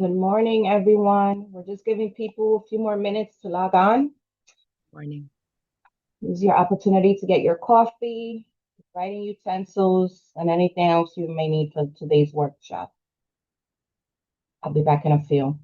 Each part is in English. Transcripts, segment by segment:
Good morning, everyone. We're just giving people a few more minutes to log on. Morning. This is your opportunity to get your coffee, writing utensils, and anything else you may need for today's workshop. I'll be back in a few.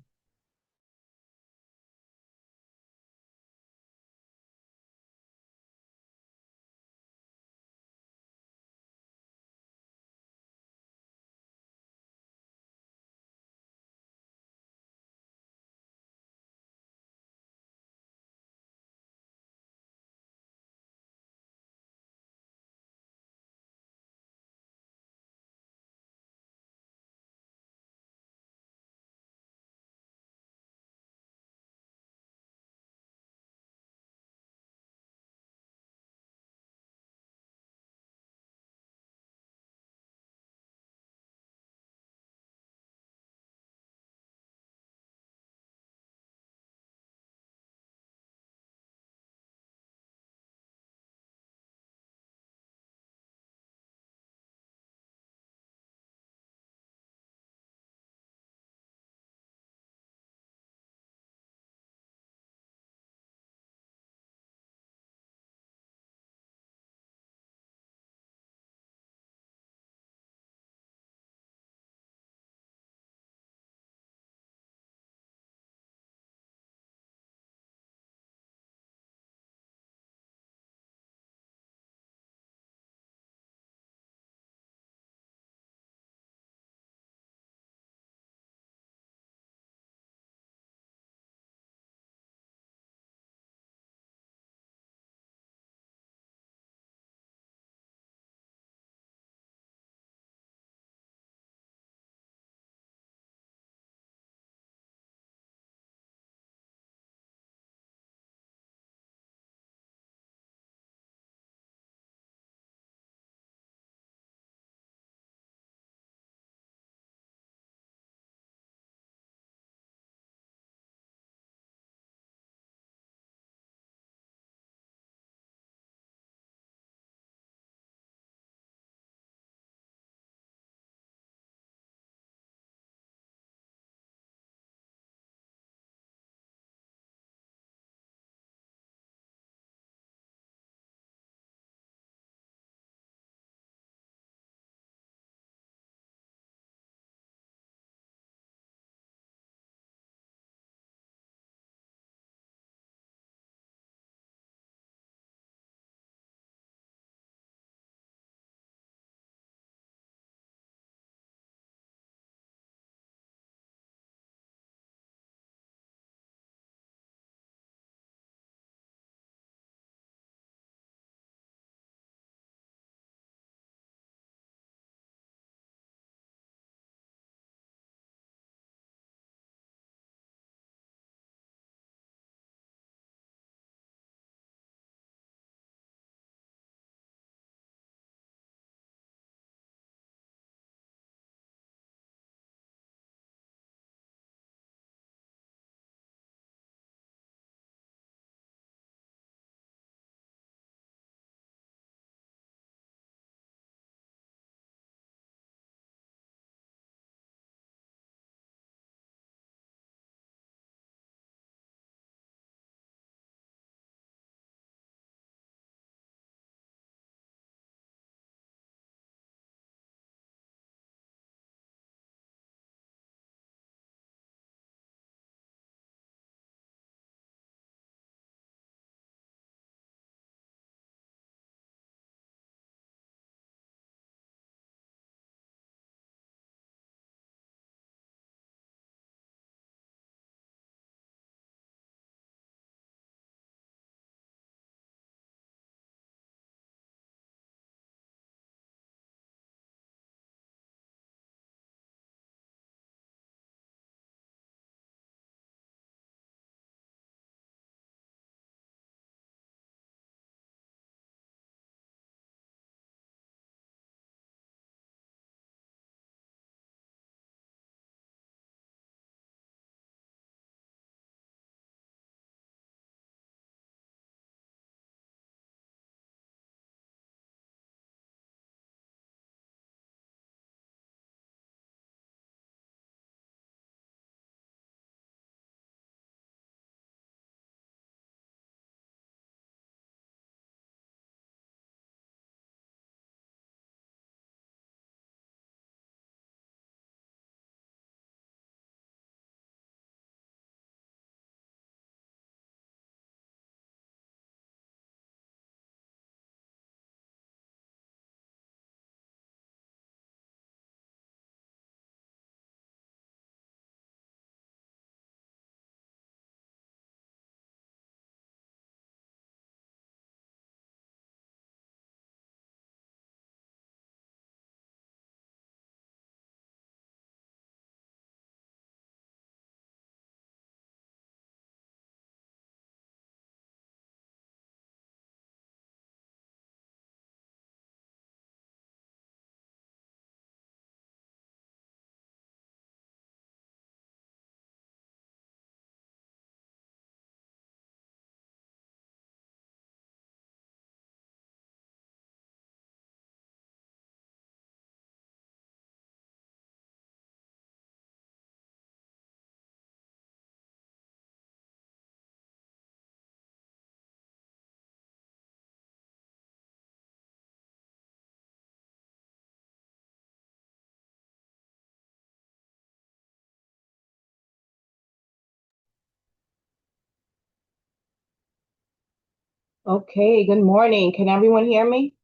Okay, good morning. Can everyone hear me?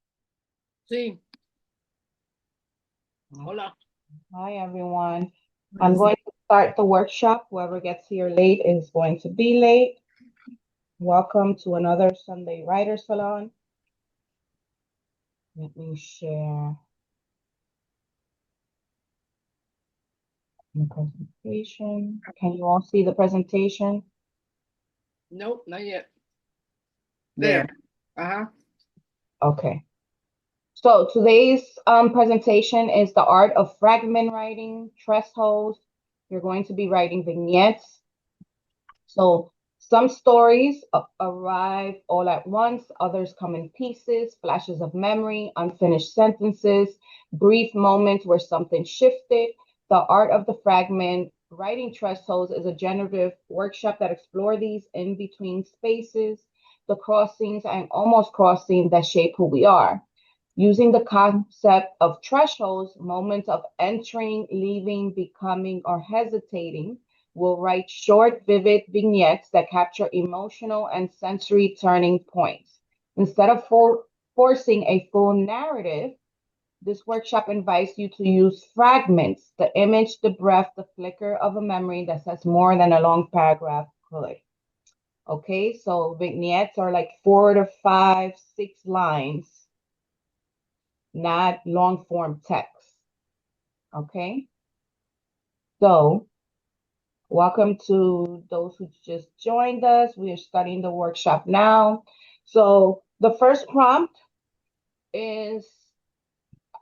Sí, hola. Hi, everyone. I'm going to start the workshop. Whoever gets here late is going to be late. Welcome to another Sunday Writer Salon. Let me share the presentation. Can you all see the presentation? Nope, not yet. There. There. Uh-huh. Okay. So today's presentation is the art of fragment writing, thresholds. You're going to be writing vignettes. So some stories arrive all at once, others come in pieces, flashes of memory, unfinished sentences, brief moments where something shifted. The art of the fragment writing thresholds is a generative workshop that explore these in between spaces, the crossings and almost crossings that shape who we are. Using the concept of thresholds, moments of entering, leaving, becoming, or hesitating, will write short, vivid vignettes that capture emotional and sensory turning points. Instead of forcing a full narrative, this workshop invites you to use fragments, the image, the breath, the flicker of a memory that says more than a long paragraph could. Okay, so vignettes are like 4 to 5, 6 lines, not long form text. Okay, so welcome to those who just joined us. We are studying the workshop now. So the first prompt is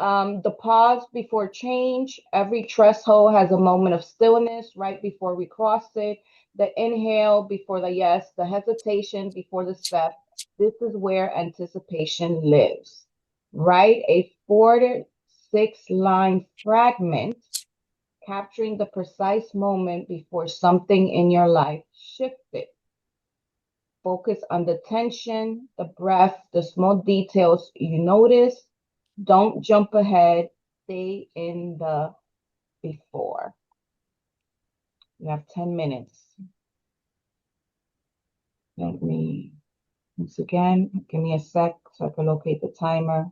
the pause before change. Every threshold has a moment of stillness right before we cross it. The inhale before the yes, the hesitation before the step. This is where anticipation lives. Write a 4 to 6 line fragment capturing the precise moment before something in your life shifted. Focus on the tension, the breath, the small details you notice. Don't jump ahead. Stay in the before. You have 10 minutes. Let me, once again, give me a sec so I can locate the timer.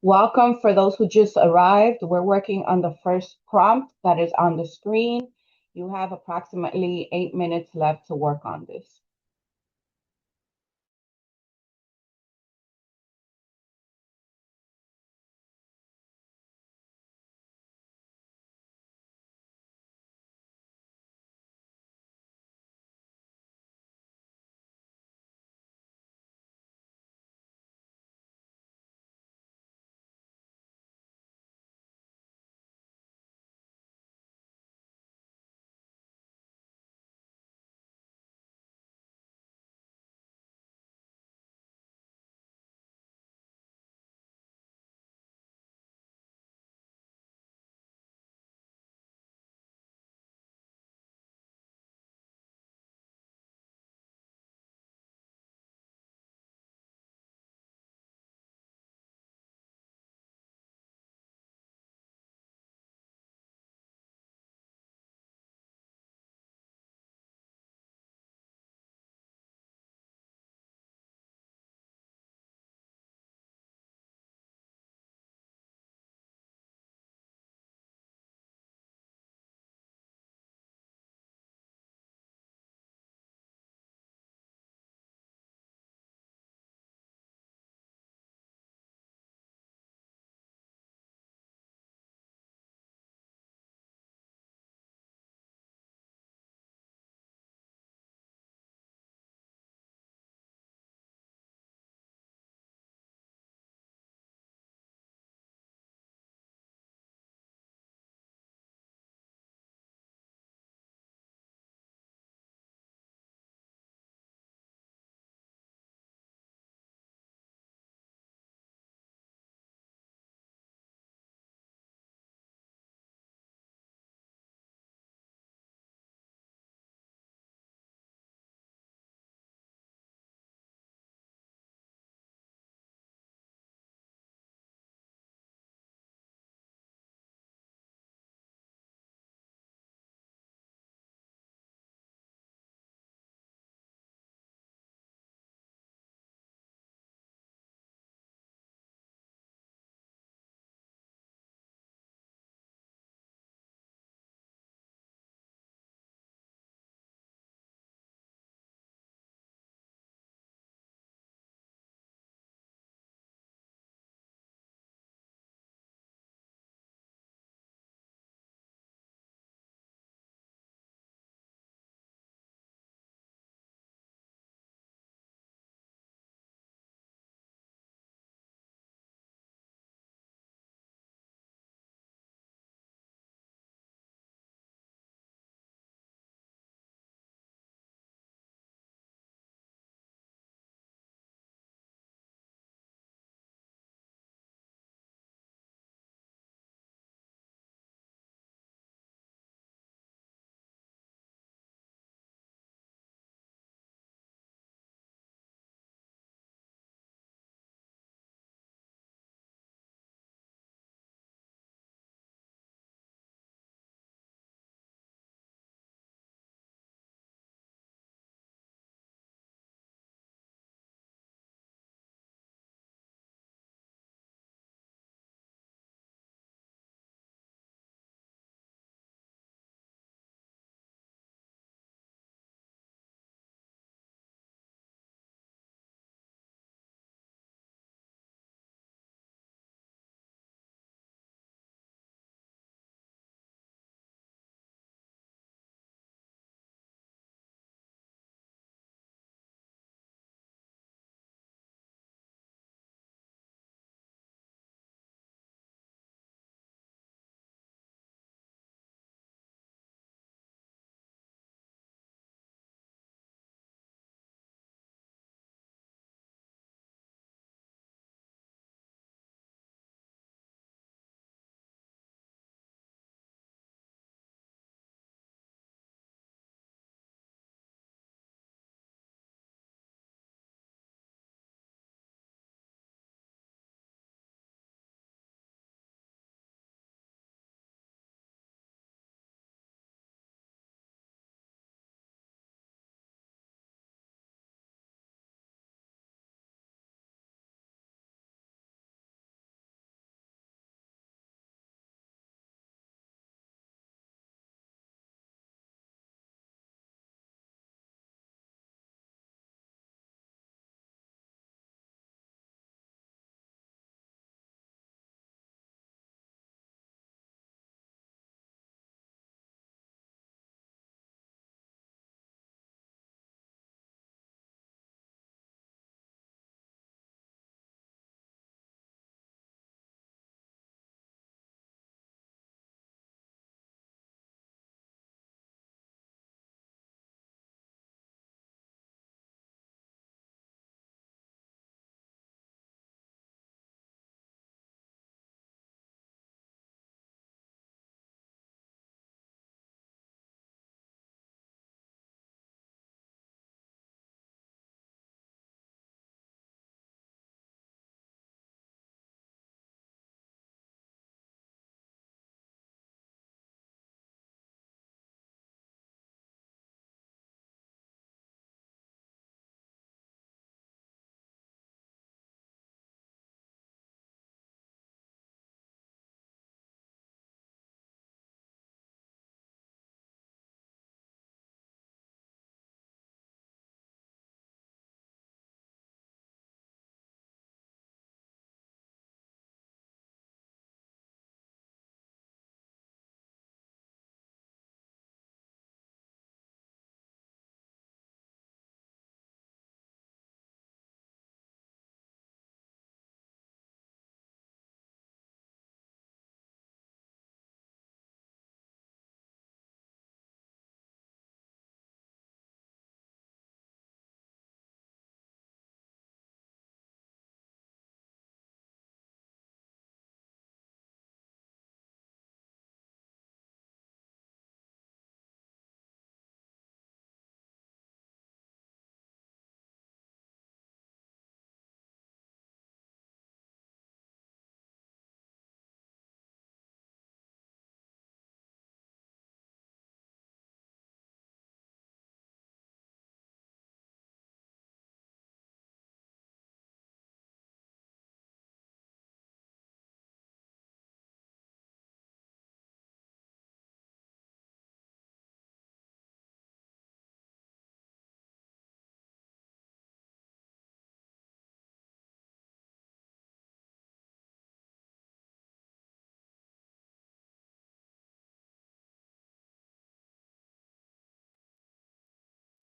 Welcome for those who just arrived. We're working on the first prompt that is on the screen. You have approximately 8 minutes left to work on this.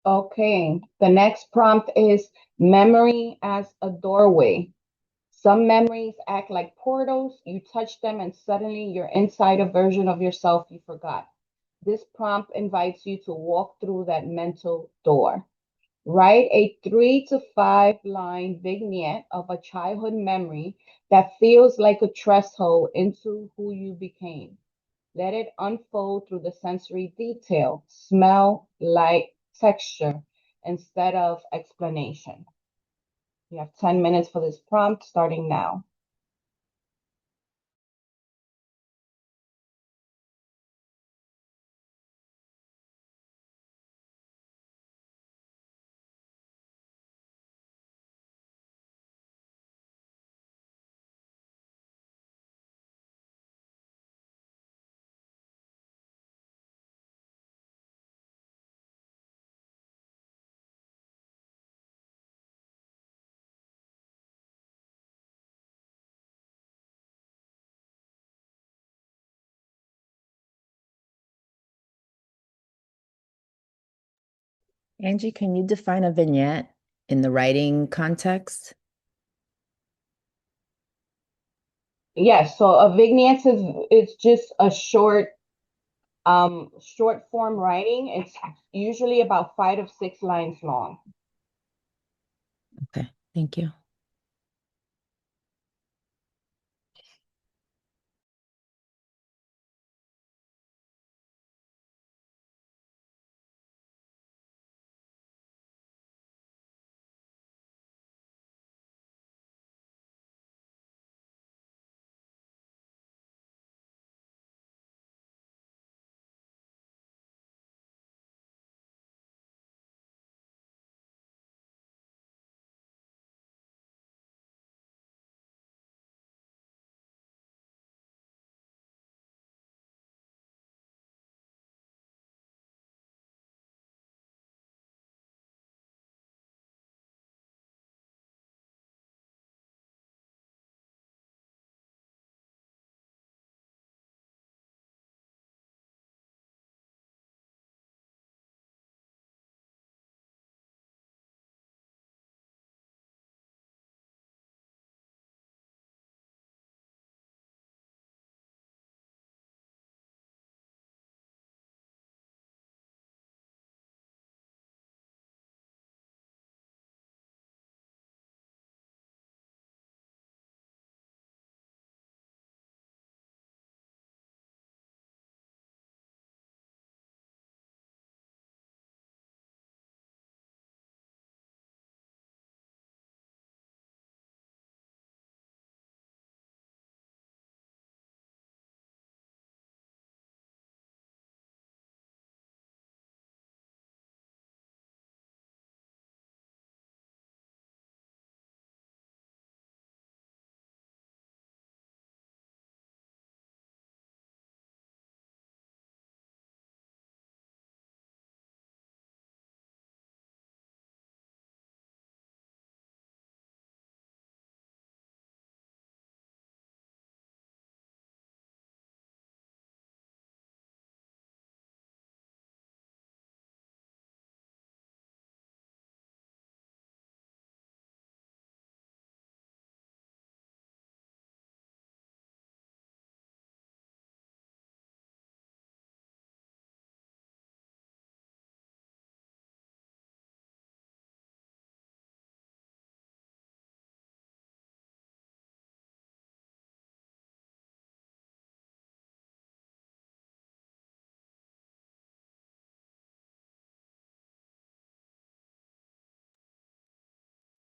Okay, the next prompt is memory as a doorway. Some memories act like portals. You touch them and suddenly you're inside a version of yourself you forgot. This prompt invites you to walk through that mental door. Write a 3 to 5 line vignette of a childhood memory that feels like a threshold into who you became. Let it unfold through the sensory detail, smell, light, texture, instead of explanation. You have 10 minutes for this prompt starting now. Angie, can you define a vignette in the writing context? Yes, so a vignette is just a short form writing. It's usually about 5 to 6 lines long. Okay, thank you.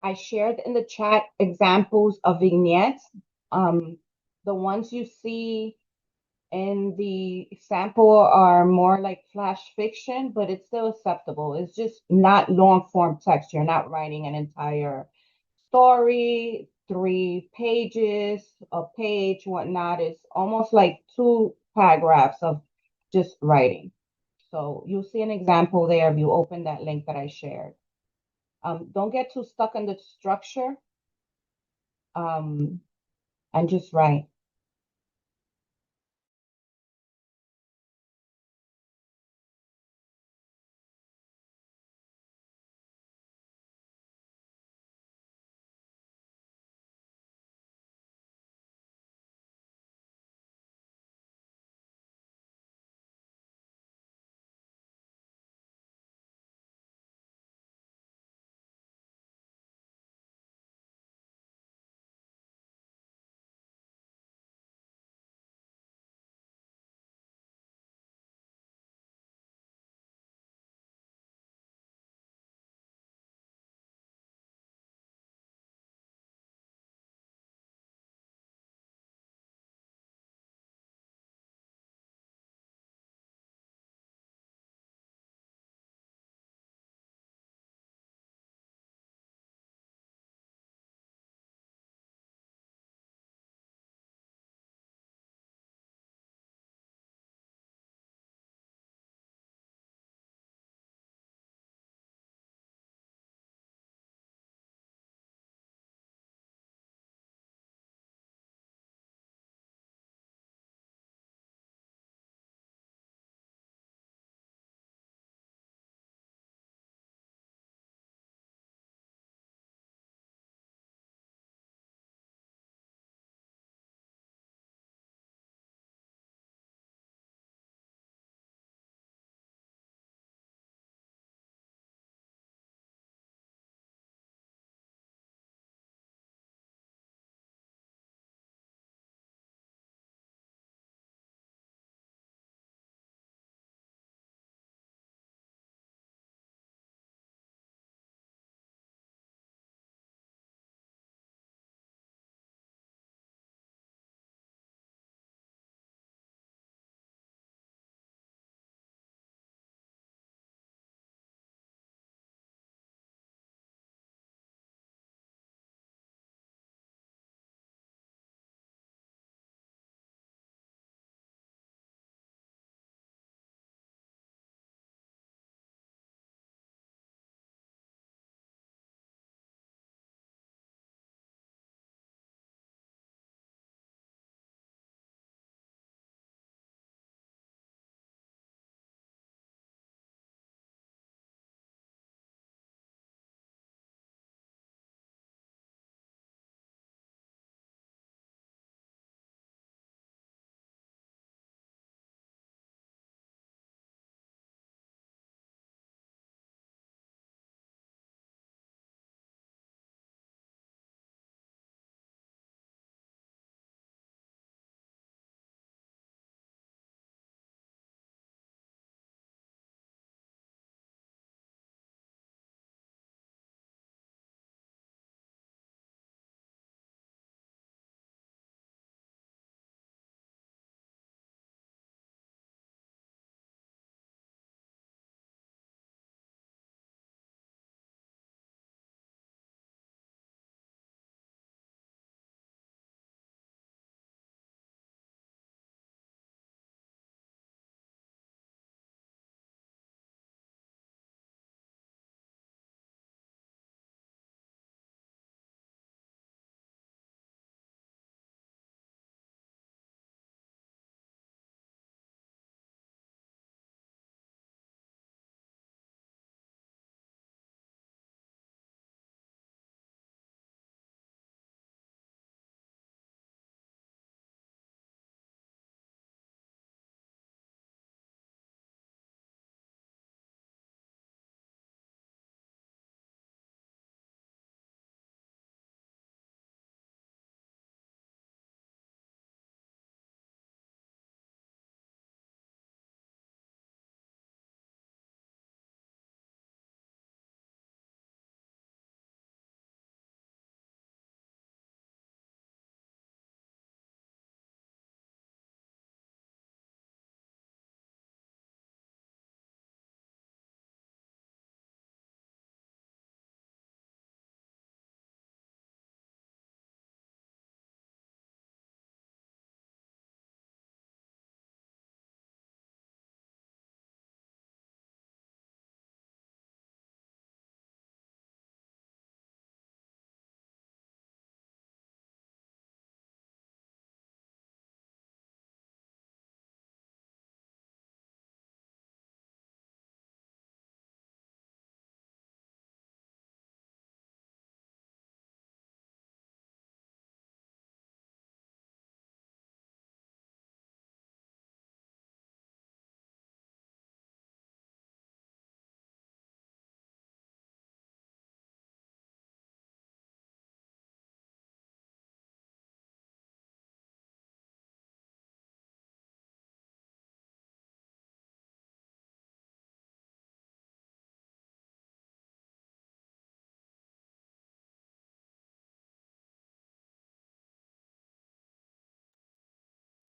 I shared in the chat examples of vignettes. Um, the ones you see in the sample are more like flash fiction, but it's still acceptable. It's just not long form text. You're not writing an entire story, 3 pages, a page, whatnot. It's almost like 2 paragraphs of just writing. So you'll see an example there if you open that link that I shared. Don't get too stuck in the structure, and just write.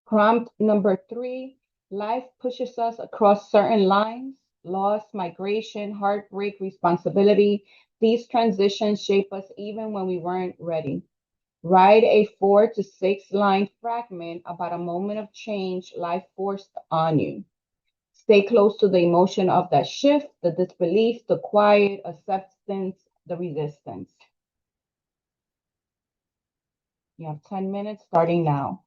Prompt number 3, life pushes us across certain lines, loss, migration, heartbreak, responsibility. These transitions shape us even when we weren't ready. Write a 4 to 6 line fragment about a moment of change life forced on you. Stay close to the emotion of that shift, the disbelief, the quiet acceptance, the resistance. You have 10 minutes starting now.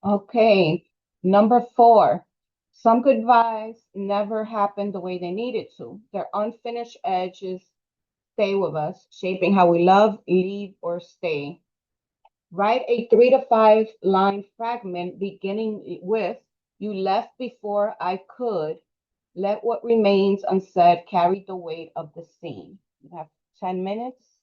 Okay, number 4. Some goodbyes never happen the way they needed to. Their unfinished edges stay with us, shaping how we love, leave, or stay. Write a 3 to 5 line fragment beginning with, "You left before I could. Let what remains unsaid carry the weight of the scene." You have 10 minutes.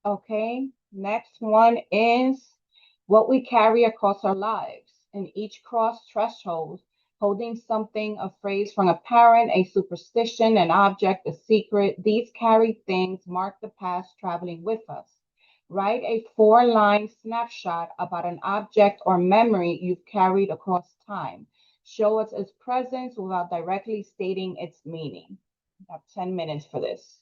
Okay, next one is what we carry across our lives. In each cross threshold, holding something, a phrase from a parent, a superstition, an object, a secret. These carry things mark the past traveling with us. Write a four-line snapshot about an object or memory you've carried across time. Show us its presence without directly stating its meaning. You have 10 minutes for this.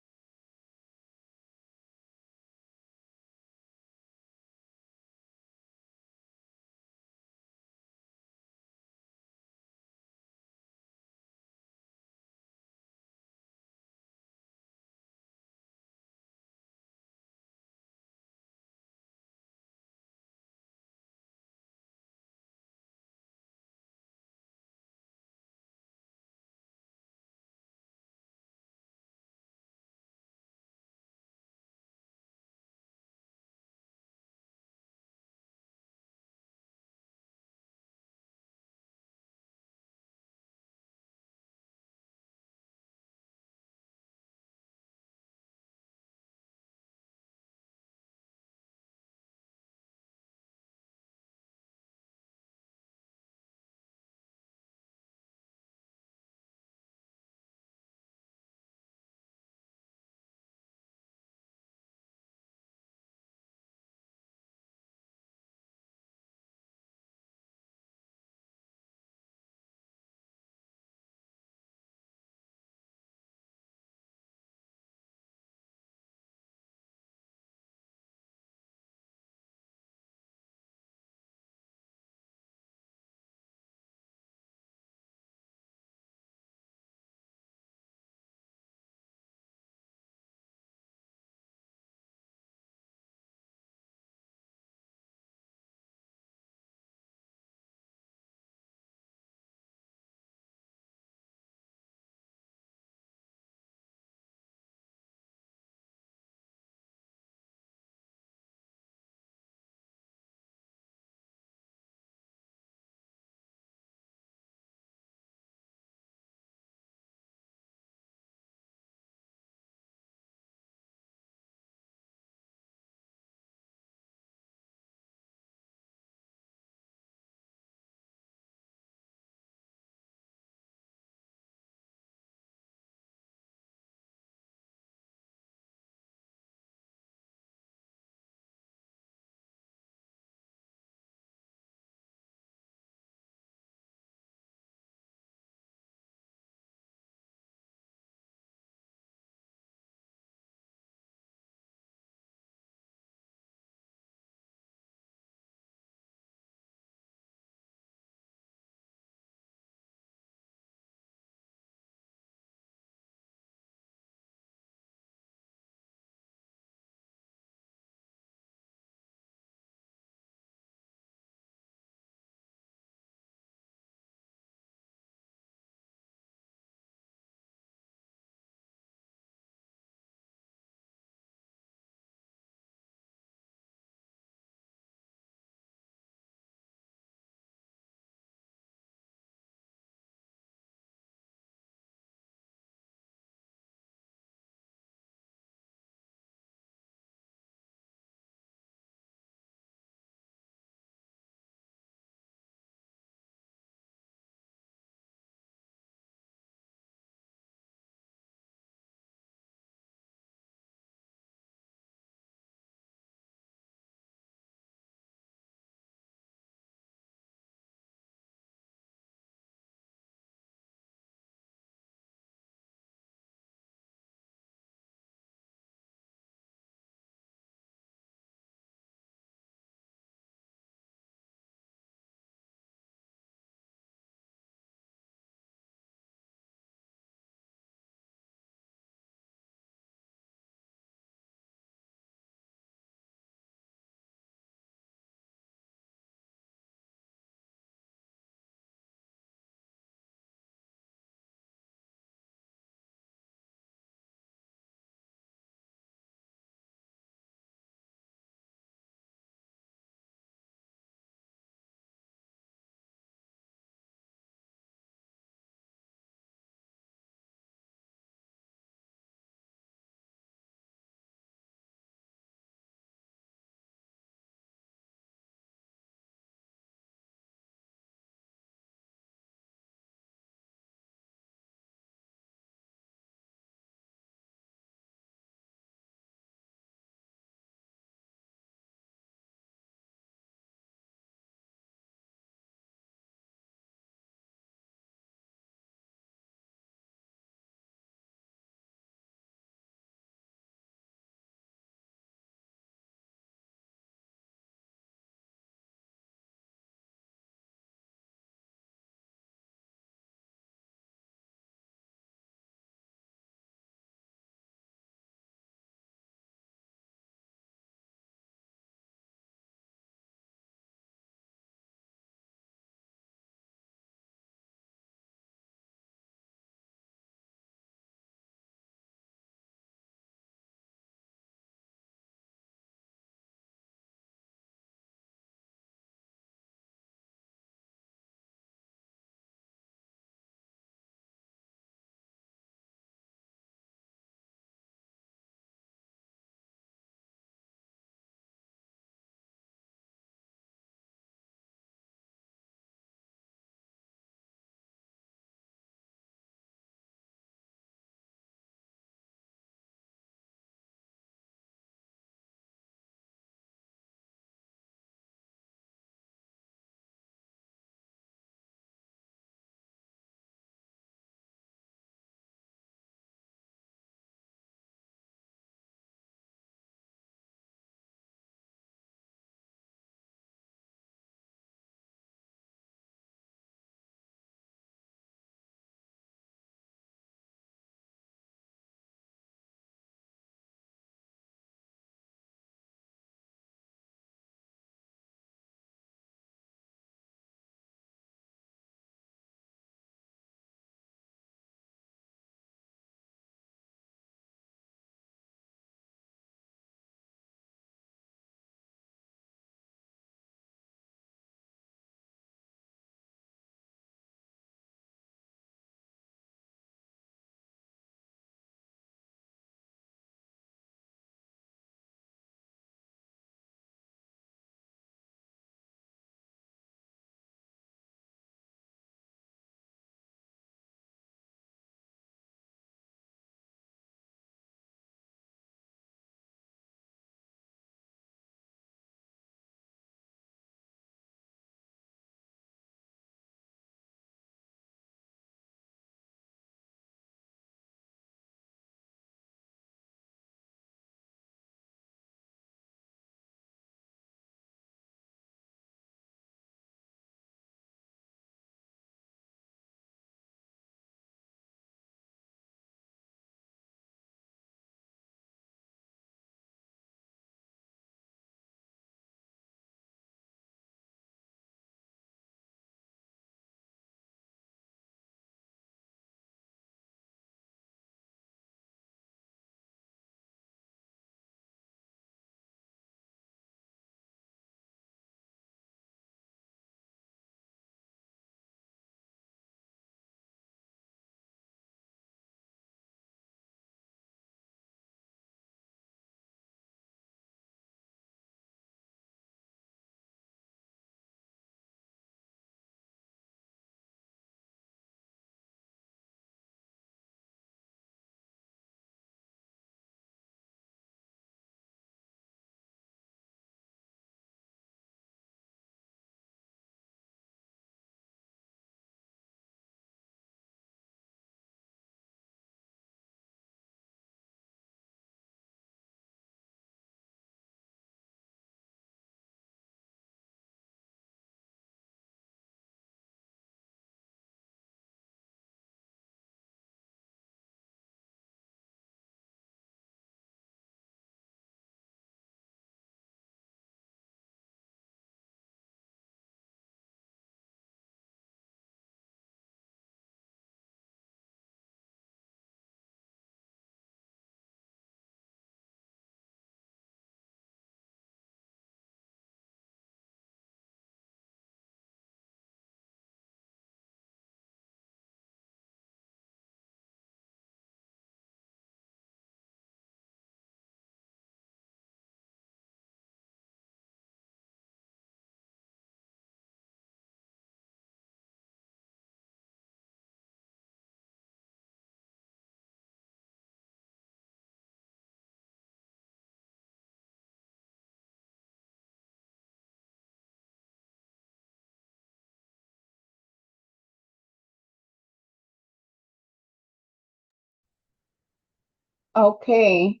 Okay.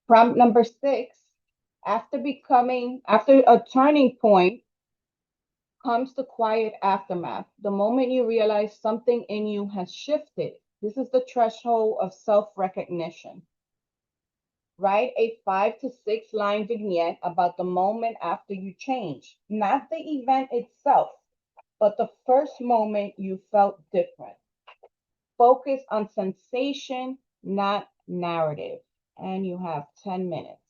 Prompt number 6. After a turning point comes the quiet aftermath. The moment you realize something in you has shifted. This is the threshold of self-recognition. Write a 5 to 6 line vignette about the moment after you change, not the event itself, but the first moment you felt different. Focus on sensation, not narrative. And you have 10 minutes.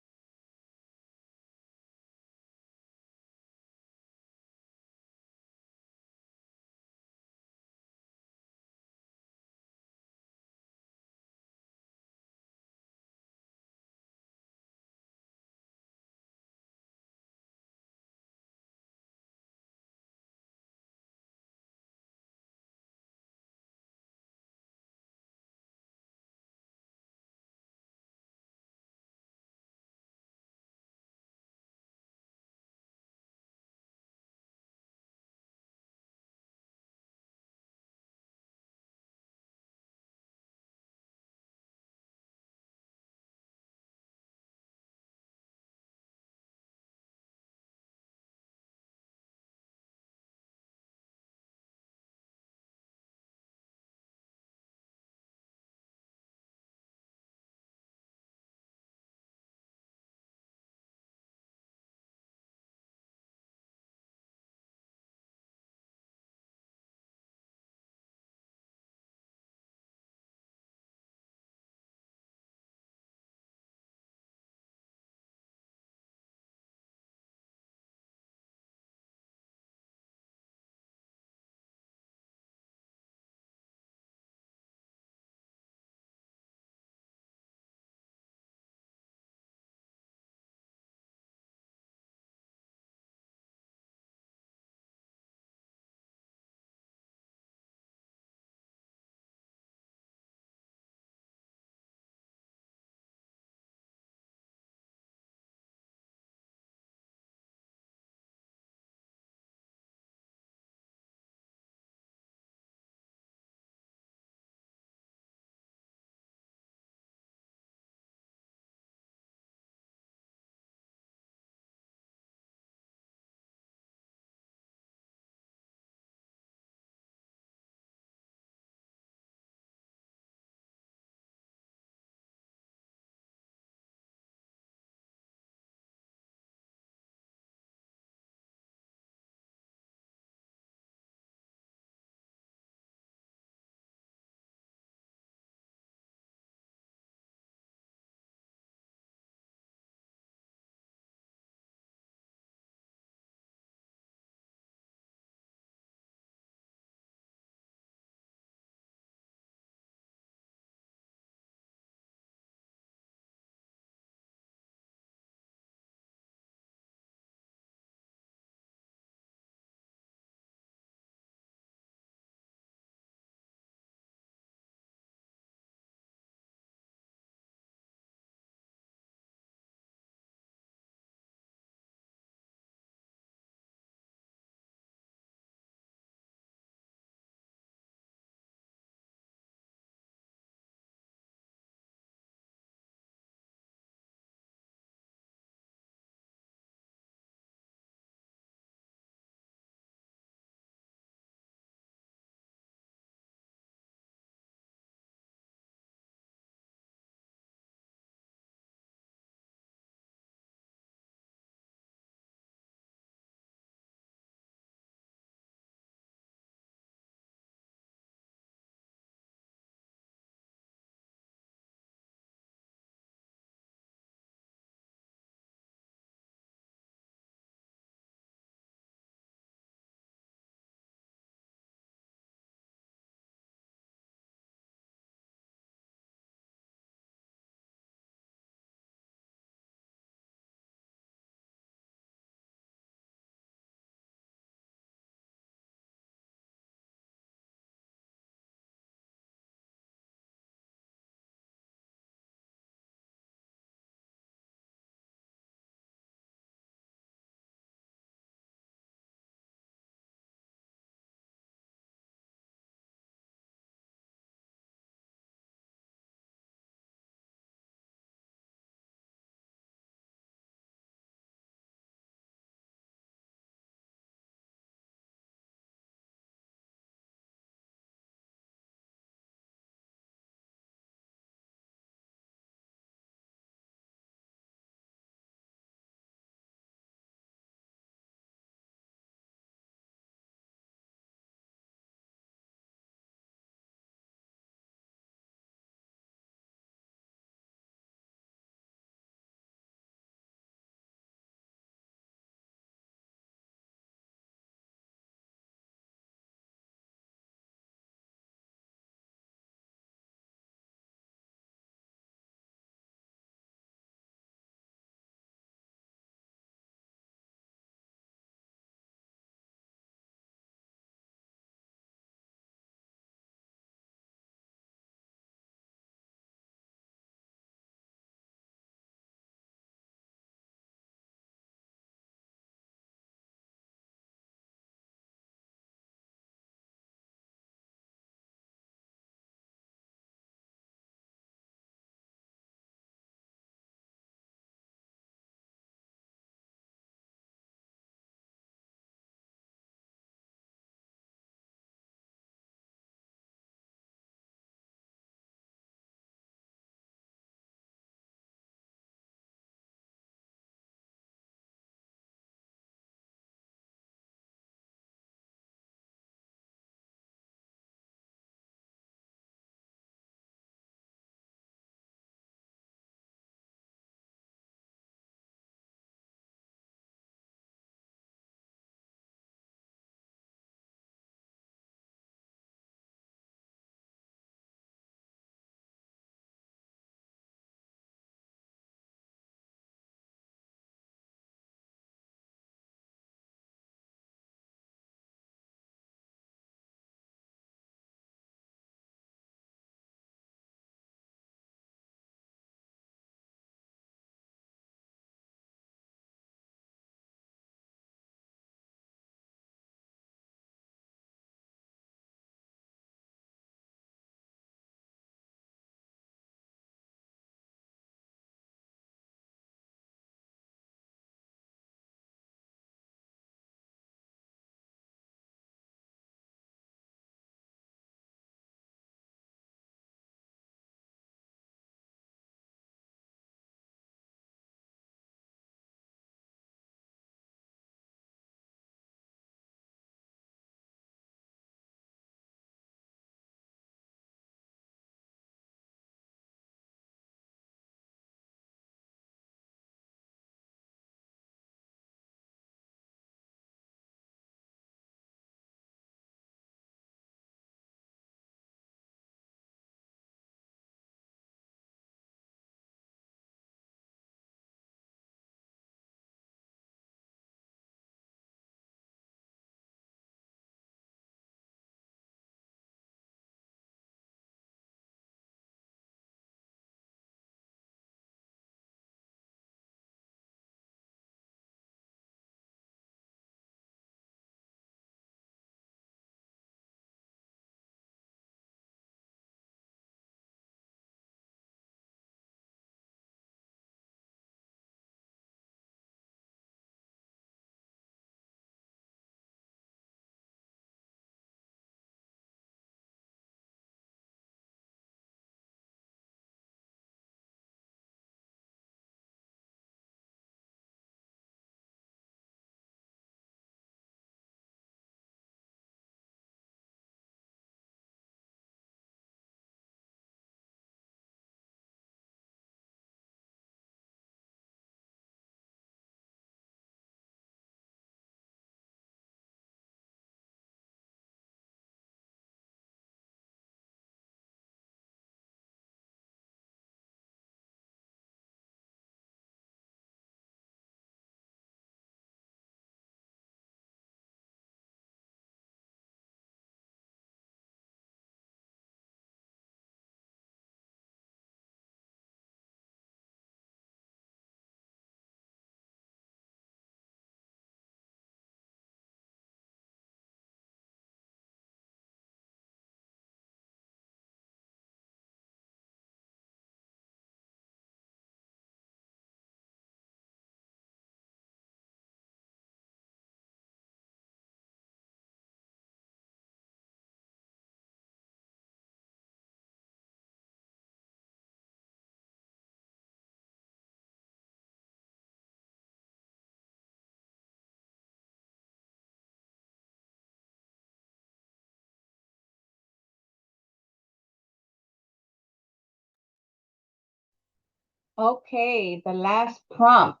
Okay, the last prompt.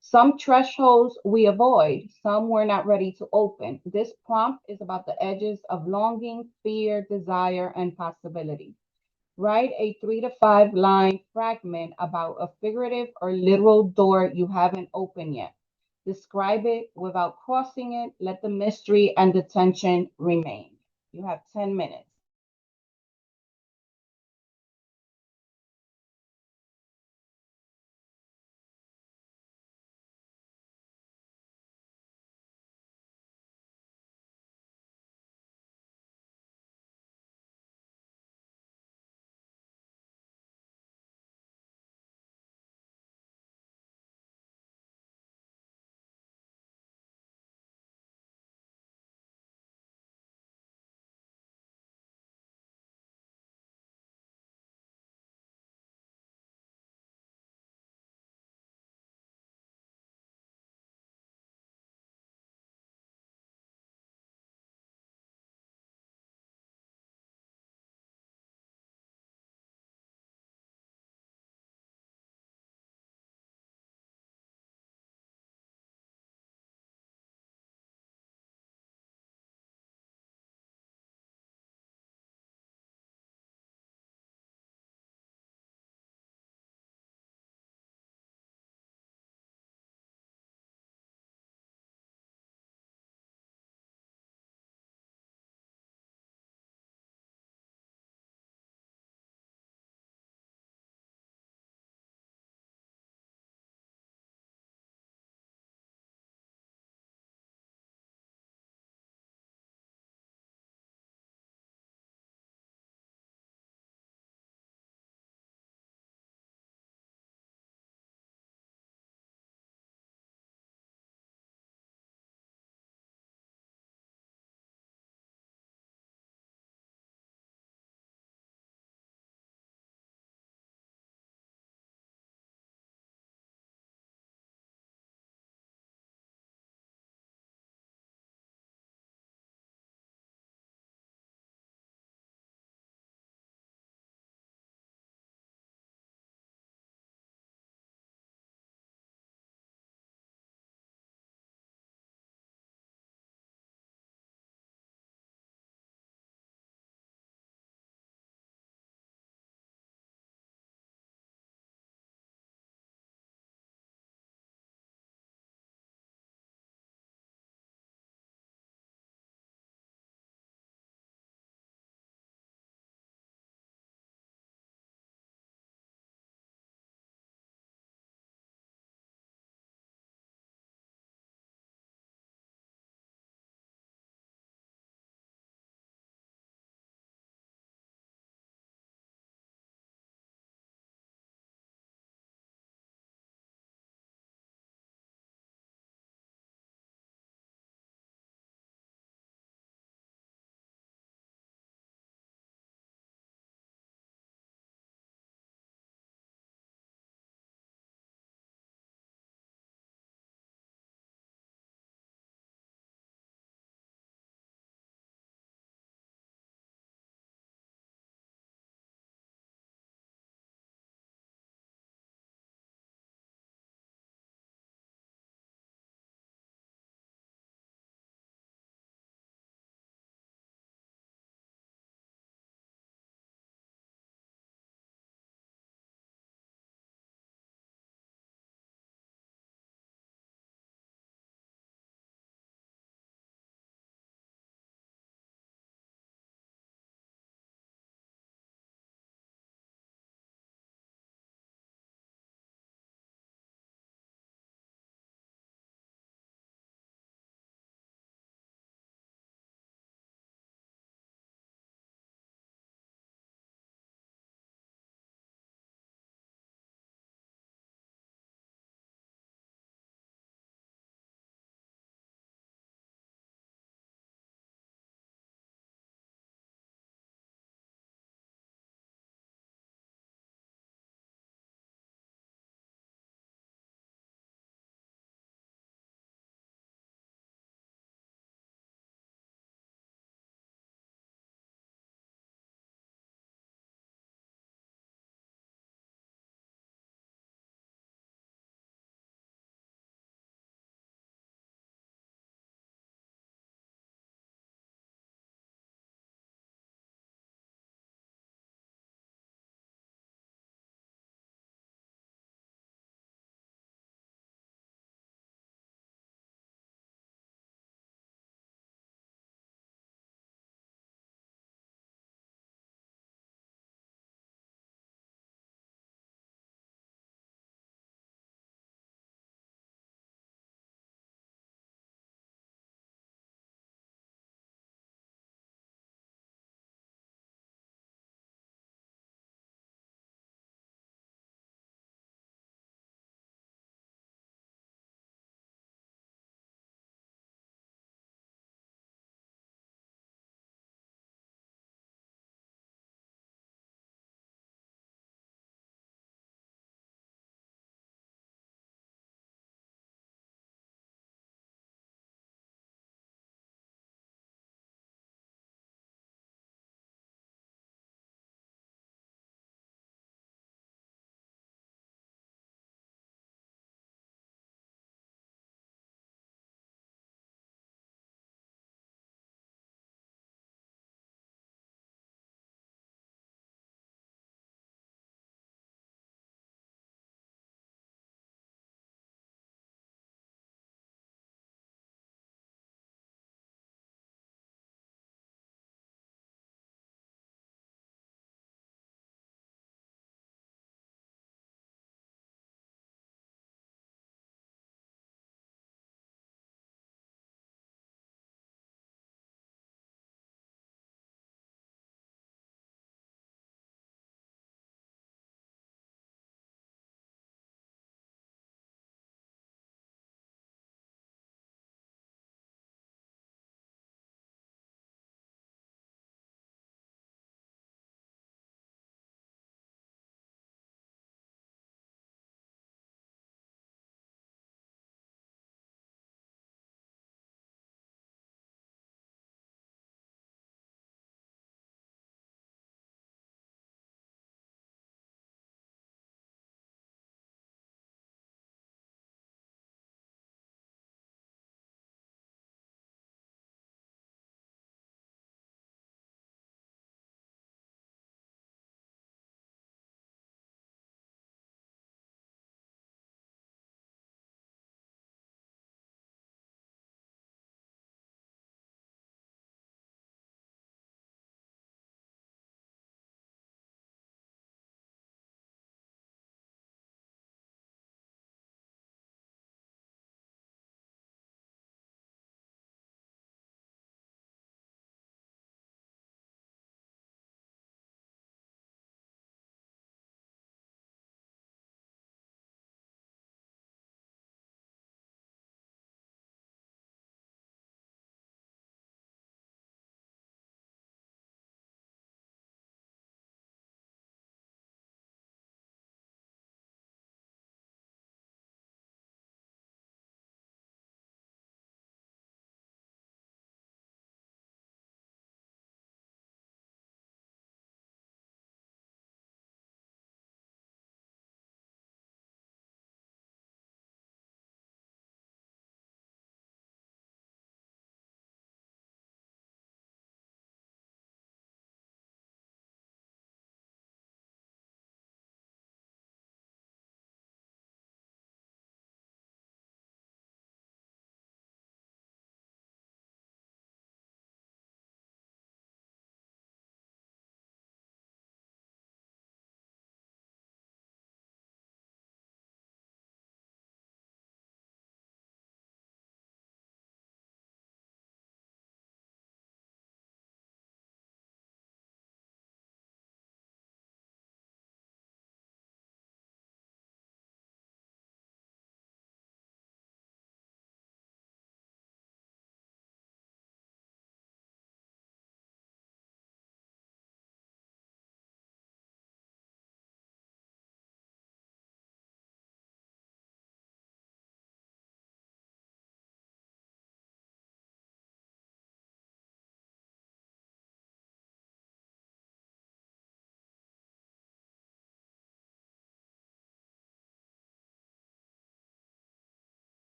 Some thresholds we avoid, some we're not ready to open. This prompt is about the edges of longing, fear, desire, and possibility. Write a 3 to 5 line fragment about a figurative or literal door you haven't opened yet. Describe it without crossing it. Let the mystery and the tension remain. You have 10 minutes.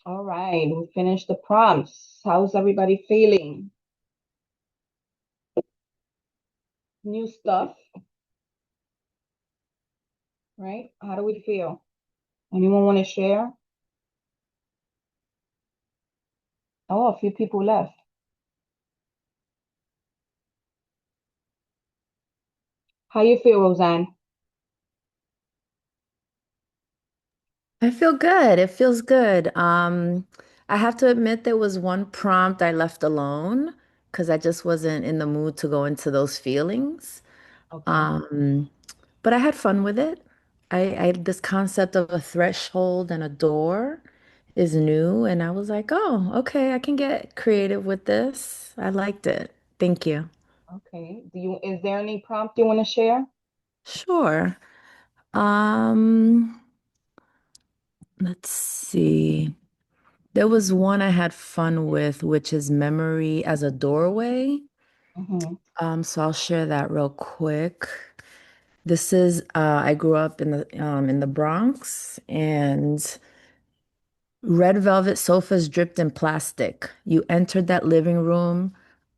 All right, we finished the prompts. How's everybody feeling? New stuff, right? How do we feel? Anyone want to share? Oh, a few people left. How you feel, Roseanne? I feel good. It feels good. I have to admit there was one prompt I left alone because I just wasn't in the mood to go into those feelings. Okay. Um, but I had fun with it. I this concept of a threshold and a door is new, and I was like, oh, okay, I can get creative with this. I liked it. Thank you. Okay. Is there any prompt you want to share? Sure. Um, let's see. There was one I had fun with, which is memory as a doorway. Mm-hmm. So I'll share that real quick. This is I grew up in the Bronx, and red velvet sofas dripped in plastic. You entered that living room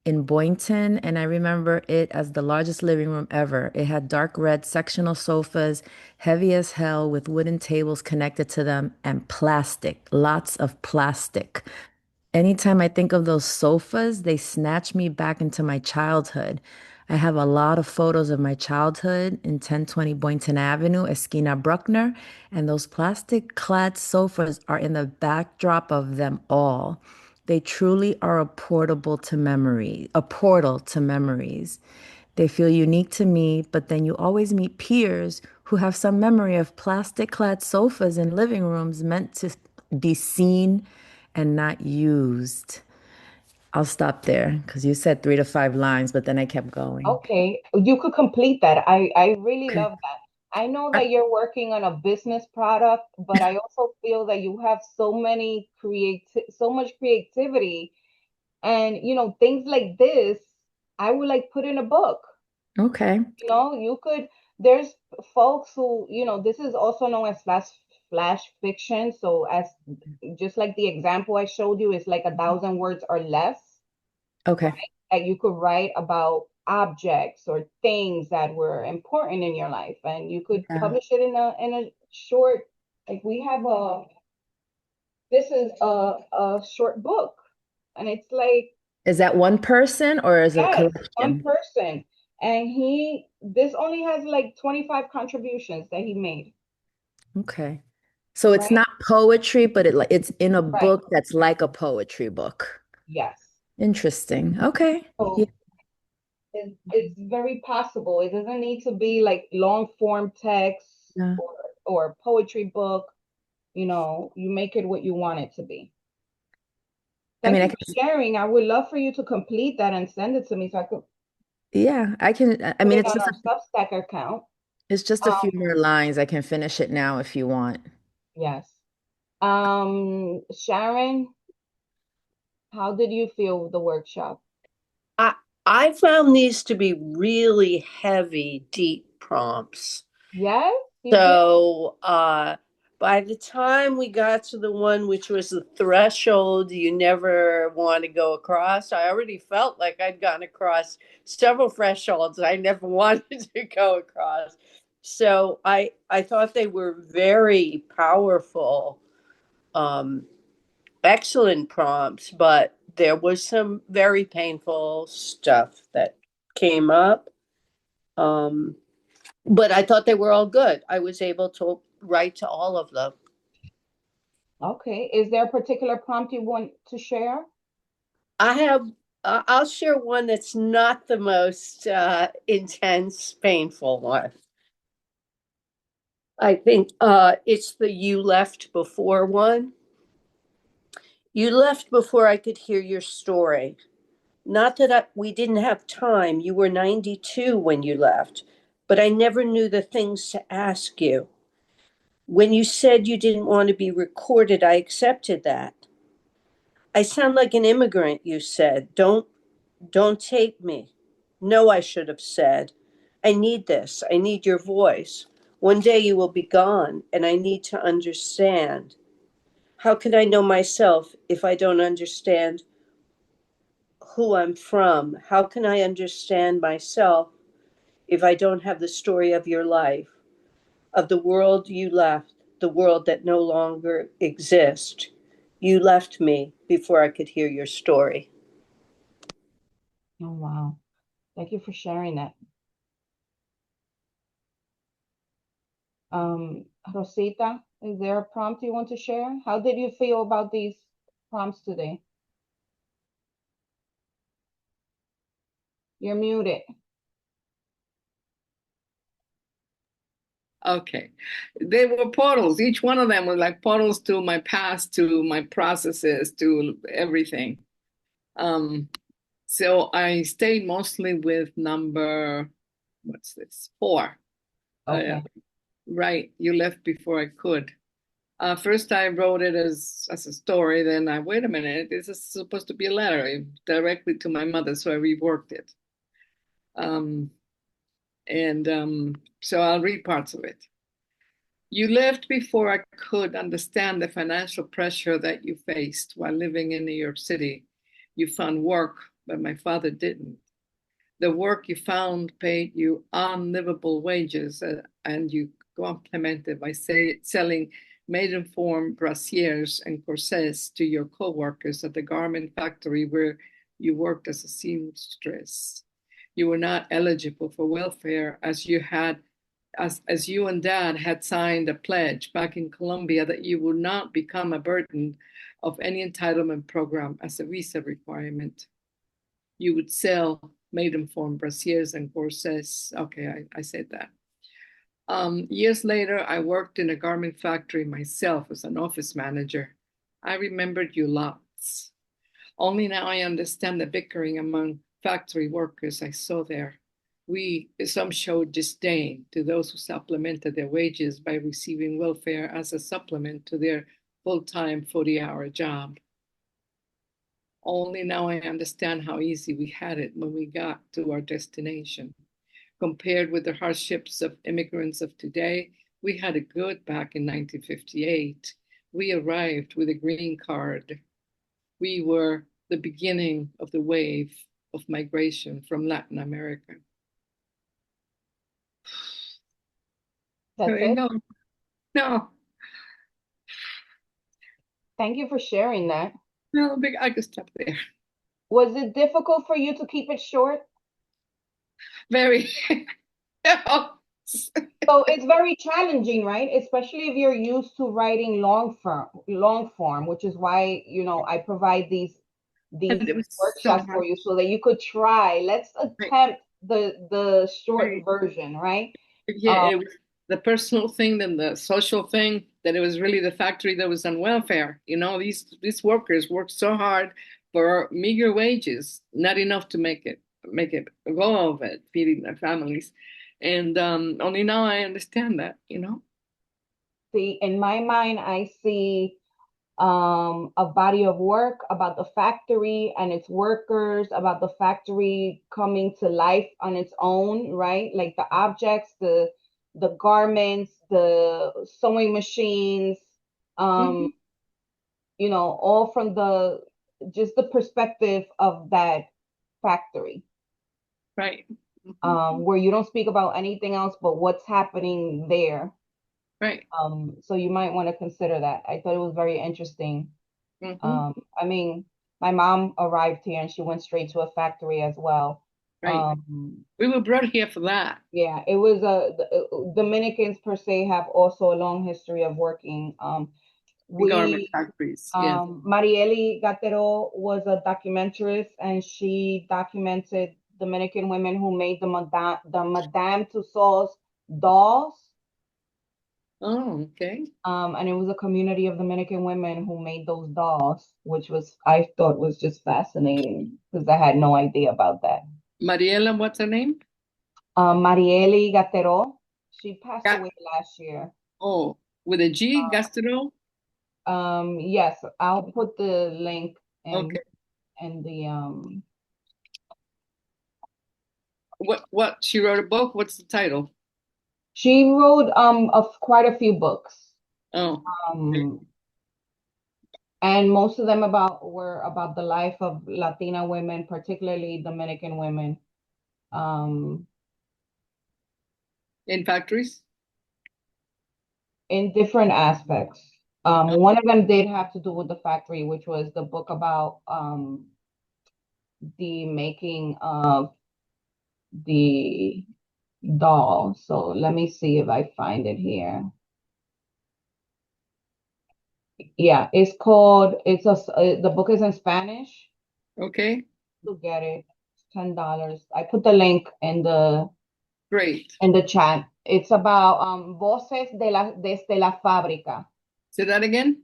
in Boynton, and I remember it as the largest living room ever. It had dark red sectional sofas, heavy as hell, with wooden tables connected to them, and plastic, lots of plastic. Anytime I think of those sofas, they snatch me back into my childhood. I have a lot of photos of my childhood in 1020 Boynton Avenue, Esquina Bruckner, and those plastic clad sofas are in the backdrop of them all. They truly are a portal to memories. They feel unique to me, but then you always meet peers who have some memory of plastic clad sofas in living rooms meant to be seen and not used. I'll stop there because you said 3 to 5 lines, but then I kept going. Okay. You could complete that. I really Okay. love that. I know I- that you're working on a business product, but I also feel that you have so much creativity, and things like this, I would like put in a book. Okay. You could, there's folks who, this is also known as flash fiction. So as just like the example I showed you is like 1,000 words or less, Okay. that you could write about objects or things that were important in your life, and you could Yeah. publish it in a short, like we have this is a short book, and it's like, Is that one person or is it a yes, one collection? person. And this only has like 25 contributions that he made. Okay. So it's Right? not poetry, but it's in a Right. book that's like a poetry book. Yes. Interesting. Okay. Yeah. So it's very possible. It doesn't need to be like long form text Yeah. or poetry book. You make it what you want it to be. I Thank mean, I you can, for sharing. I would love for you to complete that and send it to me so I could yeah, I can, I put mean, it on our Substack account. it's just a few more lines. I can finish it now if you want. Yes. Sharon, how did you feel with the workshop? I I found these to be really heavy, deep prompts. Yes, you did. So by the time we got to the one which was the threshold you never want to go across, I already felt like I'd gone across several thresholds I never wanted to go across. So I thought they were very powerful, um, excellent prompts, but there was some very painful stuff that came up. Um, but I thought they were all good. I was able to write to all of them. Okay. Is there a particular prompt you want to share? I have, I'll share one that's not the most intense, painful one. I think it's the you left before one. You left before I could hear your story. Not that we didn't have time. You were 92 when you left, but I never knew the things to ask you. When you said you didn't want to be recorded, I accepted that. I sound like an immigrant, you said. Don't tape me. No, I should have said. I need this. I need your voice. One day you will be gone, and I need to understand. How can I know myself if I don't understand who I'm from? How can I understand myself if I don't have the story of your life, of the world you left, the world that no longer exists? You left me before I could hear your story. Oh, wow. Thank you for sharing that. Rosita, is there a prompt you want to share? How did you feel about these prompts today? You're muted. Okay. They were portals. Each one of them was like portals to my past, to my processes, to everything. So I stayed mostly with number, what's this? 4. Okay. Right. You left before I could. First, I wrote it as a story. Then wait a minute, this is supposed to be a letter directly to my mother, so I reworked it. So I'll read parts of it. You left before I could understand the financial pressure that you faced while living in New York City. You found work, but my father didn't. The work you found paid you unlivable wages, and you complemented by selling maiden-form brassieres and corsets to your co-workers at the garment factory where you worked as a seamstress. You were not eligible for welfare as you and Dad had signed a pledge back in Colombia that you would not become a burden of any entitlement program as a visa requirement. You would sell maiden-form brassieres and corsets. Okay, I said that. Years later, I worked in a garment factory myself as an office manager. I remembered you lots. Only now I understand the bickering among factory workers I saw there. Some showed disdain to those who supplemented their wages by receiving welfare as a supplement to their full-time 40-hour job. Only now I understand how easy we had it when we got to our destination. Compared with the hardships of immigrants of today, we had it good back in 1958. We arrived with a green card. We were the beginning of the wave of migration from Latin America. That's it? No, Thank you for sharing that. I could stop there. Was it difficult for you to keep it short? Very. So it's very challenging, right? Especially if you're used to writing long form, which is why, I provide these And it was so workshops for hard. you so that you could try. Let's attempt the short version, right? Yeah, it was the personal thing, then the social thing, that it was really the factory that was on welfare. These workers worked so hard for meager wages, not enough to make it go of it, feeding their families. And only now I understand that. See, in my mind, I see a body of work about the factory and its workers, about the factory coming to life on its own, right? Like the objects, the garments, the sewing machines, Mhm. all from just the perspective of that factory, Right. Mhm. where you don't speak about anything else but what's happening there. Right. So you might want to consider that. I thought it was very interesting. Mhm. I mean, my mom arrived here and she went straight to a factory as well. Right. We were brought here for that. Yeah, it was Dominicans per se have also a long history of working. Garment We factories. Yes. Marieli Gatero was a documentarist and she documented Dominican women who made the Madame Tussauds dolls. Oh, okay. And it was a community of Dominican women who made those dolls, which I thought was just fascinating because I had no idea about that. Mariela, what's her name? Marieli Gatero, she passed Ga- away last year. oh, with a G, Gastro? Yes, I'll put the link Okay. in the What she wrote a book? What's the title? She wrote of quite a few books. Oh, okay. Um, And most of them were about the life of Latina women, particularly Dominican women, In factories? in different aspects. One of them did have to do with the factory, which was the book about the making of the doll. So let me see if I find it here. Yeah, it's called, the book is in Spanish. Okay, To get it, $10. I put the link great. in the chat. It's about Voces desde la fábrica. Say that again?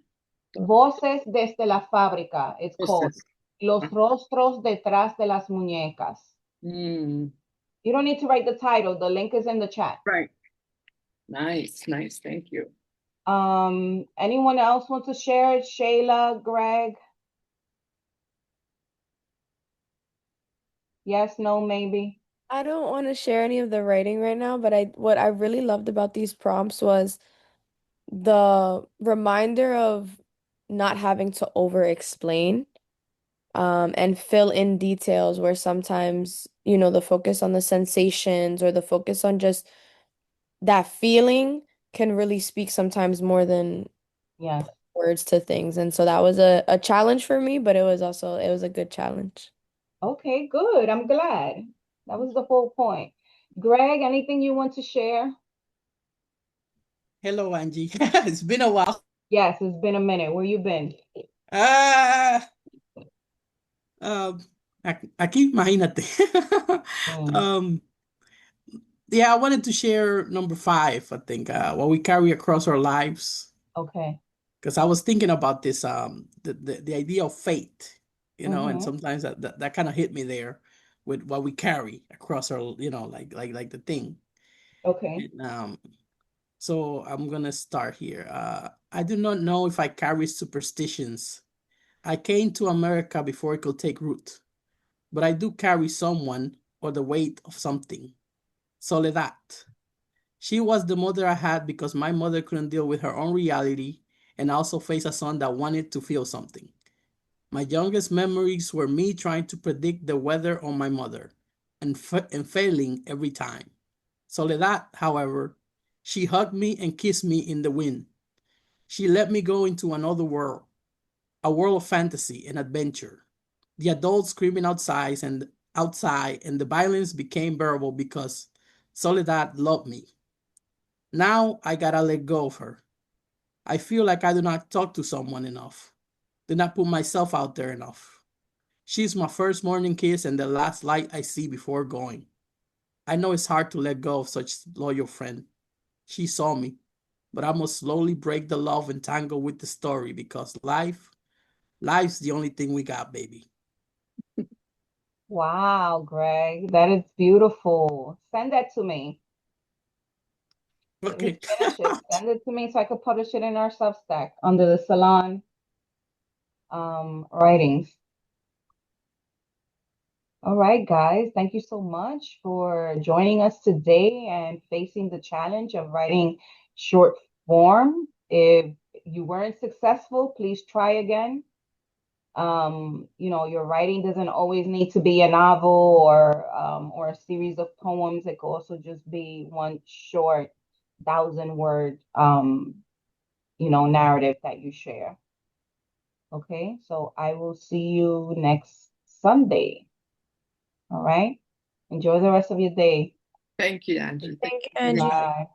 Voces desde la fábrica. It's called Process. Los rostros detrás de las muñecas. Mm, You don't need to write the title. The link is in the chat. right. Nice, nice. Thank you. Anyone else want to share it? Shayla, Greg? Yes, no, maybe? I don't want to share any of the writing right now, but what I really loved about these prompts was the reminder of not having to over explain and fill in details where sometimes, the focus on the sensations or the focus on just that feeling can really speak sometimes more than Yes. words to things. And so that was a challenge for me, but it was a good challenge. Okay, good. I'm glad. That was the whole point. Greg, anything you want to share? Hello, Angie. It's been a while. Yes, it's been a minute. Where you been? Ah, aquí, imagínate. Mm, Um, yeah, I wanted to share number 5, I think, what we carry across our lives. okay. Because I was thinking about this, the idea of fate, and Mm-hmm. sometimes that kind of hit me there with what we carry across our, like the thing. Okay. And, so I'm gonna start here. I do not know if I carry superstitions. I came to America before it could take root, but I do carry someone or the weight of something. Soledad. She was the mother I had because my mother couldn't deal with her own reality and also faced a son that wanted to feel something. My youngest memories were me trying to predict the weather on my mother and failing every time. Soledad, however, she hugged me and kissed me in the wind. She let me go into another world, a world of fantasy and adventure. The adults screaming outside and the violence became bearable because Soledad loved me. Now I gotta let go of her. I feel like I do not talk to someone enough, do not put myself out there enough. She's my first morning kiss and the last light I see before going. I know it's hard to let go of such loyal friend. She saw me, but I must slowly break the love and tangle with the story because life's the only thing we got, baby. Wow, Greg, that is beautiful. Send that to me. When you Okay. finish it, send it to me so I could publish it in our Substack under the Salon writings. All right, guys, thank you so much for joining us today and facing the challenge of writing short form. If you weren't successful, please try again. Your writing doesn't always need to be a novel or a series of poems. It could also just be one short 1,000-word narrative that you share. Okay, so I will see you next Sunday. All right. Enjoy the rest of your day. Thank you, Angie. Thank you, Angie. Bye.